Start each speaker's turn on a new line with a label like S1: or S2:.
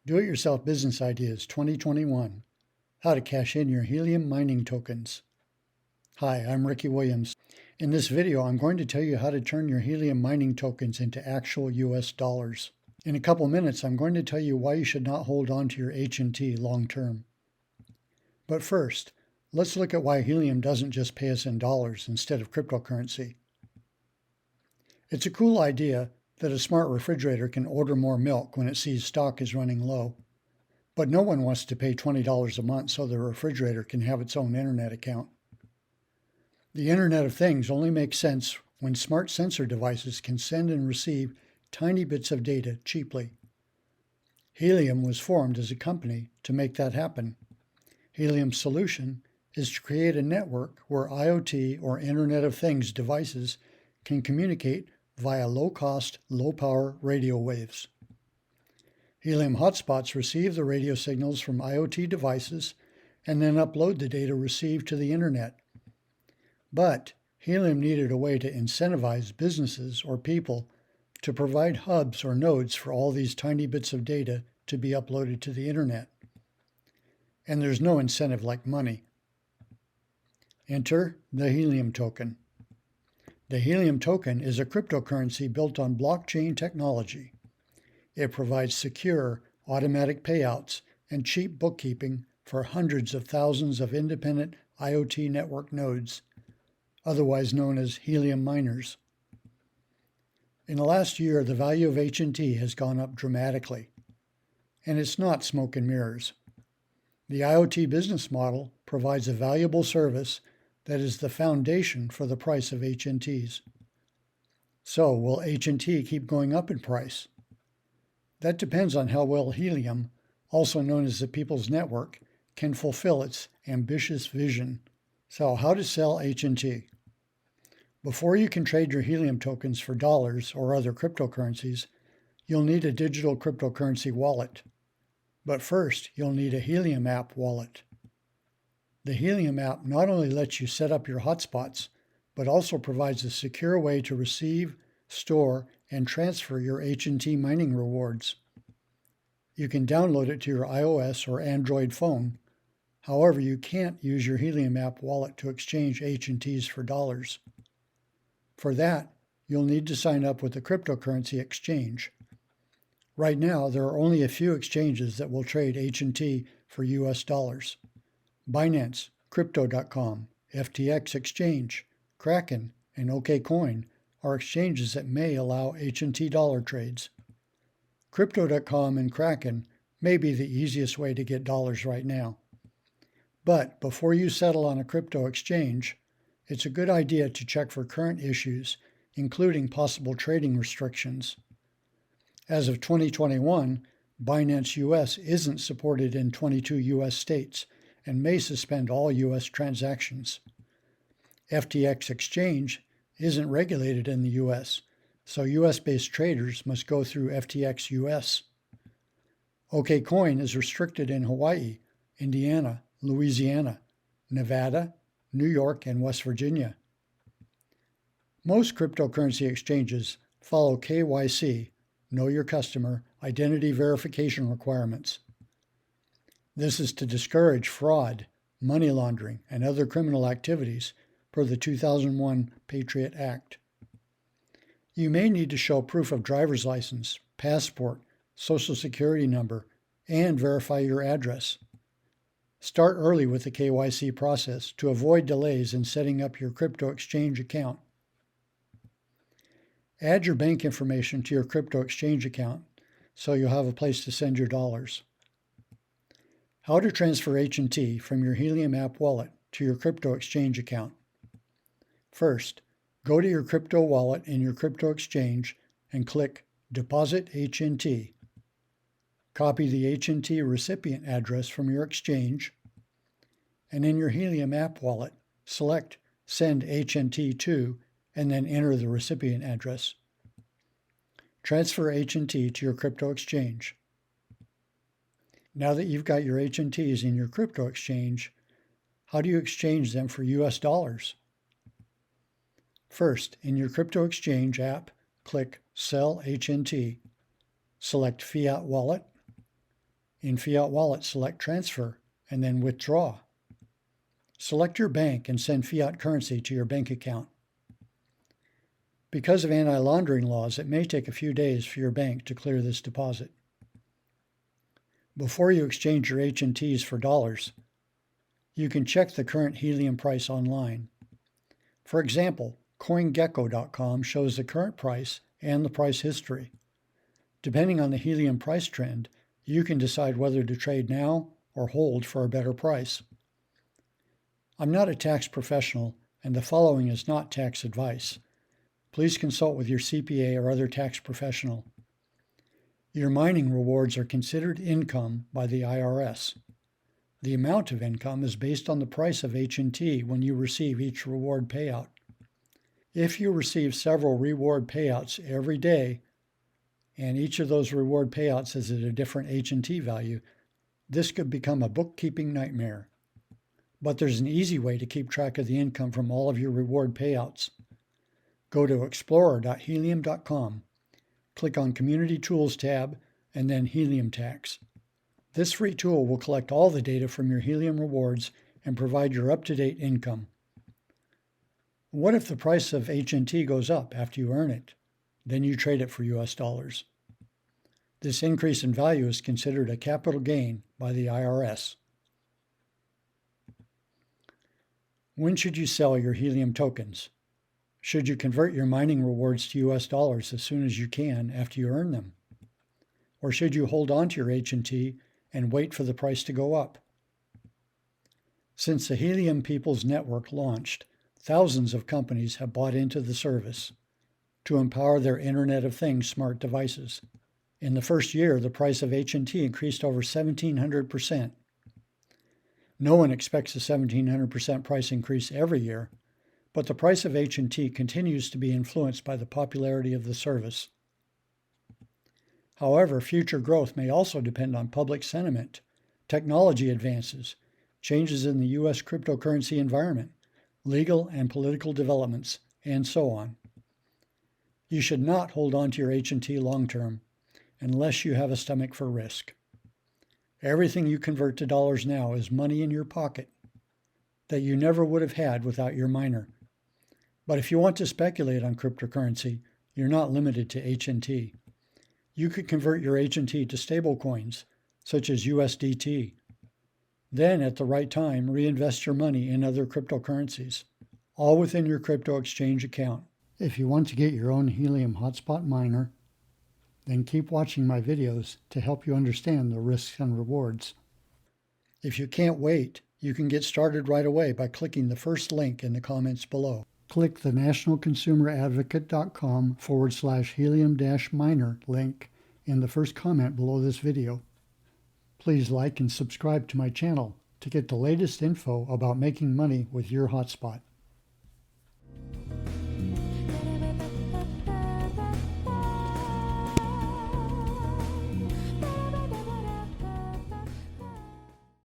S1: Do-It-Yourself Business Ideas 2021, How to Cash in Your Helium Mining Tokens. Hi, I'm Ricky Williams. In this video, I'm going to tell you how to turn your helium mining tokens into actual US dollars. In a couple minutes, I'm going to tell you why you should not hold on to your H&T long term. But first, let's look at why helium doesn't just pay us in dollars instead of cryptocurrency. It's a cool idea that a smart refrigerator can order more milk when it sees stock is running low. But no one wants to pay $20 a month so the refrigerator can have its own internet account. The Internet of Things only makes sense when smart sensor devices can send and receive tiny bits of data cheaply. Helium was formed as a company to make that happen. Helium's solution is to create a network where IoT or Internet of Things devices can communicate via low-cost, low-power radio waves. Helium Hotspots receive the radio signals from IoT devices and then upload the data received to the Internet. But Helium needed a way to incentivize businesses or people to provide hubs or nodes for all these tiny bits of data to be uploaded to the Internet. And there's no incentive like money. Enter the Helium token. The Helium token is a cryptocurrency built on blockchain technology. It provides secure, automatic payouts and cheap bookkeeping for hundreds of thousands of independent IoT network nodes, otherwise known as helium miners. In the last year, the value of H&T has gone up dramatically. And it's not smoke and mirrors. The IoT business model provides a valuable service that is the foundation for the price of H&Ts. So, will H&T keep going up in price? That depends on how well Helium, also known as the People's Network, can fulfill its ambitious vision. So, how to sell H&T? Before you can trade your Helium tokens for dollars or other cryptocurrencies, you'll need a digital cryptocurrency wallet. But first, you'll need a Helium app wallet. The Helium app not only lets you set up your hotspots, but also provides a secure way to receive, store, and transfer your H&T mining rewards. You can download it to your iOS or Android phone. However, you can't use your Helium app wallet to exchange H&Ts for dollars. For that, you'll need to sign up with a cryptocurrency exchange. Right now, there are only a few exchanges that will trade H&T for US dollars. Binance, Crypto.com, FTX Exchange, Kraken, and OKCoin are exchanges that may allow H&T dollar trades. Crypto.com and Kraken may be the easiest way to get dollars right now. But before you settle on a crypto exchange, it's a good idea to check for current issues, including possible trading restrictions. As of 2021, Binance US isn't supported in 22 US states and may suspend all US transactions. FTX Exchange isn't regulated in the US, so US-based traders must go through FTX US. OKCoin is restricted in Hawaii, Indiana, Louisiana, Nevada, New York, and West Virginia. Most cryptocurrency exchanges follow KYC, Know Your Customer, identity verification requirements. This is to discourage fraud, money laundering, and other criminal activities per the 2001 Patriot Act. You may need to show proof of driver's license, passport, social security number, and verify your address. Start early with the KYC process to avoid delays in setting up your crypto exchange account. Add your bank information to your crypto exchange account so you'll have a place to send your dollars. How to transfer H&T from your Helium app wallet to your crypto exchange account. First, go to your crypto wallet in your crypto exchange and click Deposit H&T. Copy the H&T recipient address from your exchange, and in your Helium app wallet, select Send H&T to, and then enter the recipient address. Transfer H&T to your crypto exchange. Now that you've got your H&Ts in your crypto exchange, how do you exchange them for US dollars? First, in your crypto exchange app, click Sell H&T, select Fiat Wallet, In Fiat Wallet, select Transfer and then Withdraw. Select your bank and send fiat currency to your bank account. Because of anti-laundering laws, it may take a few days for your bank to clear this deposit. Before you exchange your H&Ts for dollars, you can check the current helium price online. For example, CoinGecko.com shows the current price and the price history. Depending on the helium price trend, you can decide whether to trade now or hold for a better price. I'm not a tax professional, and the following is not tax advice. Please consult with your CPA or other tax professional. Your mining rewards are considered income by the IRS. The amount of income is based on the price of H&T when you receive each reward payout. If you receive several reward payouts every day, and each of those reward payouts is at a different H&T value, this could become a bookkeeping nightmare. But there's an easy way to keep track of the income from all of your reward payouts. Go to explorer.helium.com, click on Community Tools tab, and then Helium Tax. This free tool will collect all the data from your helium rewards and provide your up-to-date income. What if the price of H&T goes up after you earn it? Then you trade it for US dollars. This increase in value is considered a capital gain by the IRS. When should you sell your helium tokens? Should you convert your mining rewards to US dollars as soon as you can after you earn them? Or should you hold on to your H&T and wait for the price to go up? Since the Helium Peoples Network launched, thousands of companies have bought into the service to empower their Internet of Things smart devices. In the first year, the price of H&T increased over 1,700%. No one expects a 1,700% price increase every year, but the price of H&T continues to be influenced by the popularity of the service. However, future growth may also depend on public sentiment, technology advances, changes in the U.S. cryptocurrency environment, legal and political developments, and so on. You should not hold on to your H&T long-term unless you have a stomach for risk. Everything you convert to dollars now is money in your pocket that you never would have had without your miner. But if you want to speculate on cryptocurrency, you're not limited to H&T. You could convert your H&T to stable coins, such as USDT. Then, at the right time, reinvest your money in other cryptocurrencies, all within your crypto exchange account. If you want to get your own Helium Hotspot miner, then keep watching my videos to help you understand the risks and rewards. If you can't wait, you can get started right away by clicking the first link in the comments below. Click the nationalconsumeradvocate.com/helium-miner link in the first comment below this video. Please like and subscribe to my channel to get the latest info about making money with your hotspot.